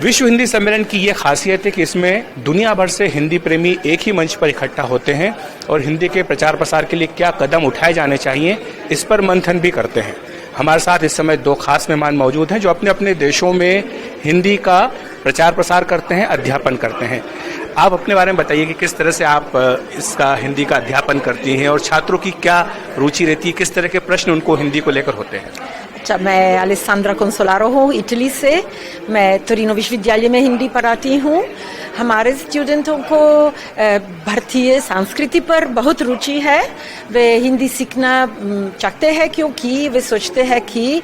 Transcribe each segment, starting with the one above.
विश्व हिंदी सम्मेलन की ये खासियत है कि इसमें दुनिया भर से हिंदी प्रेमी एक ही मंच पर इकट्ठा होते हैं और हिंदी के प्रचार प्रसार के लिए क्या कदम उठाए जाने चाहिए इस पर मंथन भी करते हैं। हमारे साथ इस समय दो खास मेहमान मौजूद हैं जो अपने अपने देशों में हिंदी का प्रचार प्रसार करते हैं, अध्यापन करते हैं। आप अपने बारे में बताइए कि किस तरह से आप इसका हिंदी का अध्यापन करती हैं और छात्रों की क्या रुचि रहती है, किस तरह के प्रश्न उनको हिंदी को लेकर होते हैं। अच्छा, मैं अलेसांद्रा कंसोलारो हूँ इटली से। मैं टोरिनो विश्वविद्यालय में हिंदी पढ़ाती हूँ। हमारे स्टूडेंटों को भारतीय संस्कृति पर बहुत रुचि है। वे हिंदी सीखना चाहते हैं क्योंकि वे सोचते हैं कि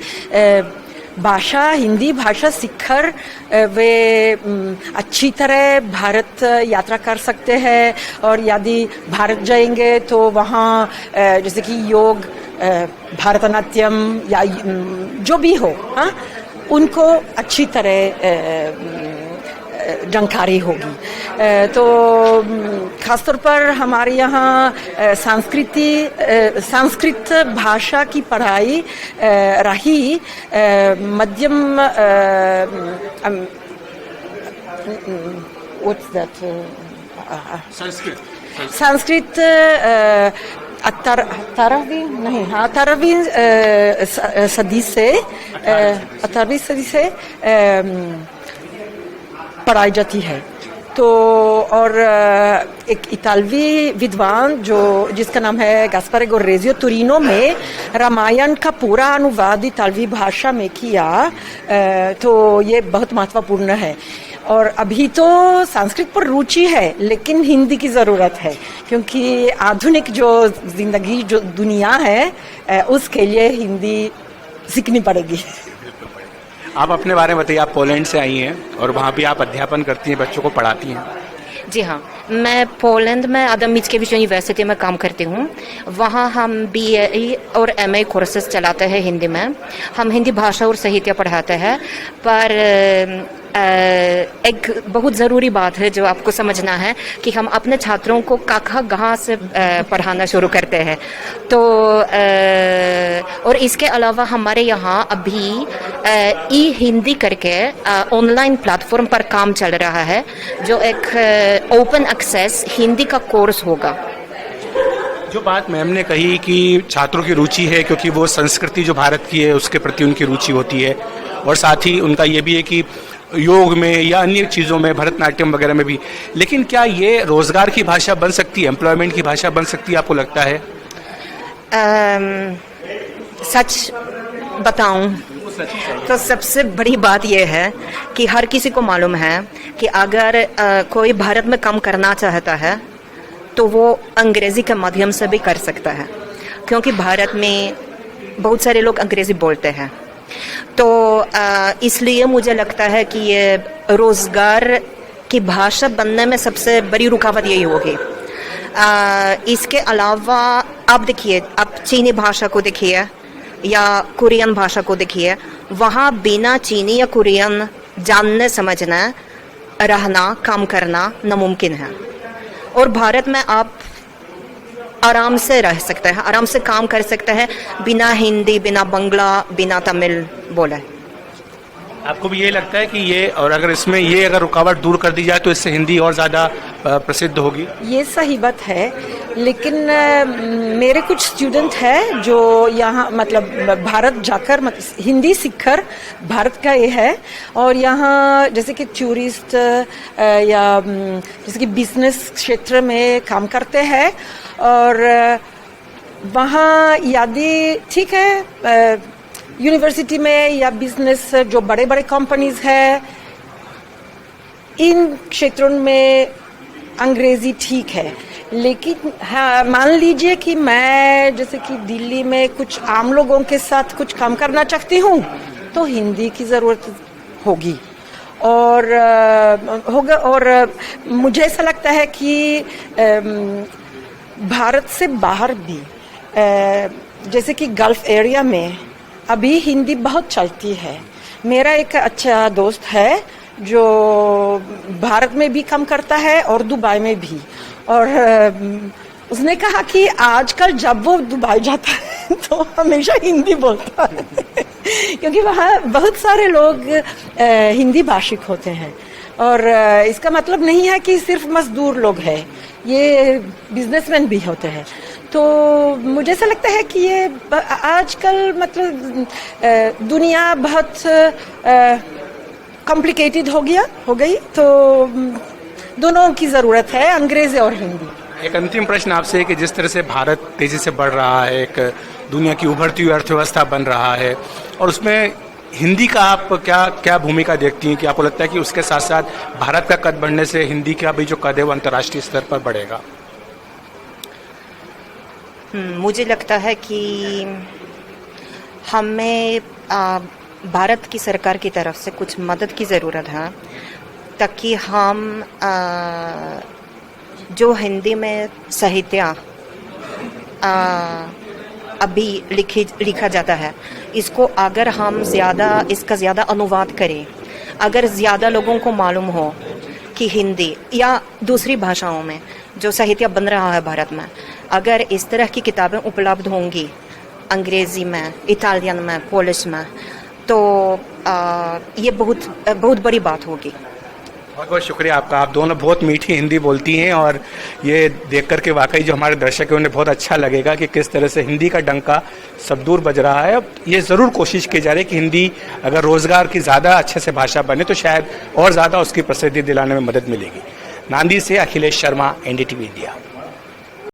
भाषा, हिंदी भाषा सीखकर वे अच्छी तरह भारत यात्रा कर सकते हैं और यदि भारत जाएंगे तो वहाँ जैसे कि योग, भारतनाट्यम या जो भी हो, हाँ, उनको अच्छी तरह जानकारी होगी। तो खासतौर पर हमारे यहाँ संस्कृत भाषा की पढ़ाई रही मध्यम संस्कृत 18वीं सदी से पढ़ाई जाती है। तो और एक इतालवी विद्वान जिसका नाम है गास्पारे गोरेजियो, टोरिनो में रामायण का पूरा अनुवाद इतालवी भाषा में किया। तो ये बहुत महत्वपूर्ण है। और अभी तो संस्कृत पर रुचि है लेकिन हिंदी की ज़रूरत है क्योंकि आधुनिक जो जिंदगी, जो दुनिया है, उसके लिए हिंदी सीखनी पड़ेगी। आप अपने बारे में बताइए। आप पोलैंड से आई हैं और वहाँ भी आप अध्यापन करती हैं, बच्चों को पढ़ाती हैं। जी हाँ, मैं पोलैंड में आदम मिच्किewicz यूनिवर्सिटी में काम करती हूँ। वहाँ हम BA और MA कोर्सेज चलाते हैं हिंदी में। हम हिंदी भाषा और साहित्य पढ़ाते हैं। पर एक बहुत ज़रूरी बात है जो आपको समझना है कि हम अपने छात्रों को काखा गहा से पढ़ाना शुरू करते हैं। तो और इसके अलावा हमारे यहाँ अभी ई हिंदी करके ऑनलाइन प्लेटफॉर्म पर काम चल रहा है जो एक ओपन एक्सेस हिंदी का कोर्स होगा। जो बात मैम ने कही कि छात्रों की रुचि है क्योंकि वो संस्कृति जो भारत की है उसके प्रति उनकी रुचि होती है और साथ ही उनका ये भी है कि योग में या अन्य चीज़ों में, भरतनाट्यम वगैरह में भी। लेकिन क्या ये रोजगार की भाषा बन सकती है, एम्प्लॉयमेंट की भाषा बन सकती है, आपको लगता है? सच बताऊं तो सबसे बड़ी बात यह है कि हर किसी को मालूम है कि अगर कोई भारत में काम करना चाहता है तो वो अंग्रेजी के माध्यम से भी कर सकता है क्योंकि भारत में बहुत सारे लोग अंग्रेजी बोलते हैं। तो इसलिए मुझे लगता है कि ये रोज़गार की भाषा बनने में सबसे बड़ी रुकावट यही होगी। इसके अलावा आप देखिए, आप चीनी भाषा को देखिए या कोरियन भाषा को देखिए, वहाँ बिना चीनी या कोरियन जानने समझना, रहना, काम करना नामुमकिन है। और भारत में आप आराम से रह सकते हैं, आराम से काम कर सकते हैं बिना हिंदी, बिना बंगला, बिना तमिल बोले। आपको भी ये लगता है कि ये, और अगर इसमें ये अगर रुकावट दूर कर दी जाए तो इससे हिंदी और ज़्यादा प्रसिद्ध होगी? ये सही बात है, लेकिन मेरे कुछ स्टूडेंट हैं जो यहाँ मतलब भारत जाकर हिंदी सीखकर भारत का ये है और यहाँ जैसे कि टूरिस्ट या जैसे कि बिजनेस क्षेत्र में काम करते हैं और वहाँ यदि ठीक है यूनिवर्सिटी में या बिजनेस जो बड़े बड़े कंपनीज है, इन क्षेत्रों में अंग्रेजी ठीक है। लेकिन हाँ, मान लीजिए कि मैं जैसे कि दिल्ली में कुछ आम लोगों के साथ कुछ काम करना चाहती हूँ तो हिंदी की ज़रूरत होगी और होगा। और मुझे ऐसा लगता है कि भारत से बाहर भी जैसे कि गल्फ एरिया में अभी हिंदी बहुत चलती है। मेरा एक अच्छा दोस्त है जो भारत में भी काम करता है और दुबई में भी, और उसने कहा कि आजकल जब वो दुबई जाता है तो हमेशा हिंदी बोलता है क्योंकि वहाँ बहुत सारे लोग हिंदी भाषिक होते हैं और इसका मतलब नहीं है कि सिर्फ मजदूर लोग हैं, ये बिजनेसमैन भी होते हैं। तो मुझे ऐसा लगता है कि ये आजकल मतलब दुनिया बहुत कॉम्प्लिकेटेड हो गई, तो दोनों की ज़रूरत है, अंग्रेज़ी और हिंदी। एक अंतिम प्रश्न आपसे है कि जिस तरह से भारत तेजी से बढ़ रहा है, एक दुनिया की उभरती हुई अर्थव्यवस्था बन रहा है, और उसमें हिंदी का आप क्या भूमिका देखती हैं कि आपको लगता है कि उसके साथ साथ भारत का कद बढ़ने से हिंदी का भी जो कद है वो अंतर्राष्ट्रीय स्तर पर बढ़ेगा? मुझे लगता है कि हमें भारत की सरकार की तरफ से कुछ मदद की ज़रूरत है ताकि हम जो हिंदी में साहित्य अभी लिखा जाता है, इसको अगर हम इसका ज़्यादा अनुवाद करें, अगर ज़्यादा लोगों को मालूम हो कि हिंदी या दूसरी भाषाओं में जो साहित्य बन रहा है भारत में, अगर इस तरह की किताबें उपलब्ध होंगी अंग्रेज़ी में, इटालियन में, पोलिश में, तो ये बहुत बड़ी बात होगी। बहुत बहुत शुक्रिया आपका। आप दोनों बहुत मीठी हिंदी बोलती हैं और ये देख करके वाकई जो हमारे दर्शक हैं उन्हें बहुत अच्छा लगेगा कि किस तरह से हिंदी का डंका सब दूर बज रहा है। अब ये ज़रूर कोशिश की जा रही है कि हिंदी अगर रोज़गार की ज़्यादा अच्छे से भाषा बने तो शायद और ज़्यादा उसकी प्रसिद्धि दिलाने में मदद मिलेगी। नांदी से अखिलेश शर्मा, NDTV इंडिया।